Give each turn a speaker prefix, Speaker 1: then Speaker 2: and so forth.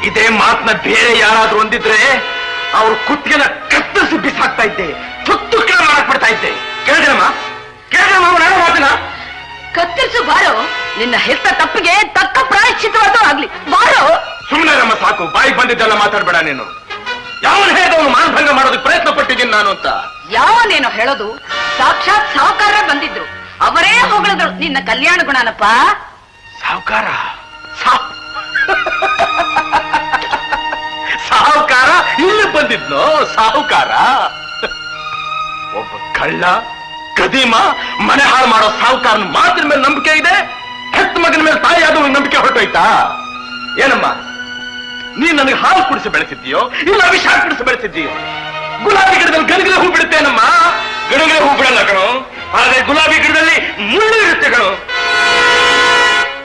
Speaker 1: ಇದೇ ಮಾತನ್ನ ಬೇರೆ ಯಾರಾದ್ರೂ ಹೊಂದಿದ್ರೆ ಅವ್ರ ಕುತ್ತಿಗೆನ ಕತ್ತರಿಸಿ ಬಿಸಾಕ್ತಾ ಇದ್ದೆ, ತುತ್ತು ಕೆಳ ಮಾಡಕ್ ಬಿಡ್ತಾ ಇದ್ದೆ. ಕೇಳಿದ್ರಮ್ಮ ಮಾತನ್ನ
Speaker 2: ಕತ್ತರಿಸು ಬಾರೋ. ನಿನ್ನ ಹೆತ್ತ ತಪ್ಪಿಗೆ ತಕ್ಕ ಪ್ರಾಯಶ್ಚಿತ್ತವಾದ ಆಗ್ಲಿ ಬಾರೋ.
Speaker 1: ಸುಮ್ಮನೆ ನಮ್ಮ ಸಾಕು, ಬಾಯಿ ಬಂದಿದ್ದೆಲ್ಲ ಮಾತಾಡ್ಬೇಡ ನೀನು. ಯಾವನು ಹೇಳಿದವನು ಮಾನಭಂಗ ಮಾಡೋದಕ್ಕೆ ಪ್ರಯತ್ನ ಪಟ್ಟಿದ್ದೀನಿ ನಾನು ಅಂತ.
Speaker 2: ಯಾವನೇನೋ ಹೇಳೋದು, ಸಾಕ್ಷಾತ್ ಸಾಹುಕಾರ ಬಂದಿದ್ರು, ಅವರೇ ಹೊಗಳಿದ್ರು ನಿನ್ನ ಕಲ್ಯಾಣ ಗುಣನಪ್ಪ.
Speaker 1: ಸಾಹುಕಾರ ಸಾಹುಕಾರ ಇಲ್ಲಿ ಬಂದಿದ್ನೋ? ಸಾಹುಕಾರ ಒಬ್ಬ ಕಳ್ಳ ಕದೀಮ ಮನೆ ಹಾಳು ಮಾಡೋ ಸಾಹುಕಾರನ ಮಾತಿನ ಮೇಲೆ ನಂಬಿಕೆ ಇದೆ, ಹೆತ್ತ ಮಗನ ಮೇಲೆ ತಾಯಿ ಆದ ನಂಬಿಕೆ ಹೊರಟೋಯ್ತಾ? ಏನಮ್ಮ, ನೀನ್ ನನಗೆ ಹಾಲು ಕುಡಿಸಿ ಬೆಳೆಸಿದ್ದೀಯೋ ಇಲ್ಲ ವಿಷ ಕುಡಿಸಿ ಬೆಳೆಸಿದ್ದೀಯೋ? ಗುಲಾಬಿ ಗಿಡದಲ್ಲಿ ಗಣಗಲೆ ಹೂ ಬಿಡುತ್ತೇನಮ್ಮ? ಗಣಗಲೆ ಹೂ ಬಿಡಲ್ಲ ಕಣೋ, ಆದ್ರೆ ಗುಲಾಬಿ ಗಿಡದಲ್ಲಿ ಮುಳ್ಳು ಇರುತ್ತೆ ಕಣೋ.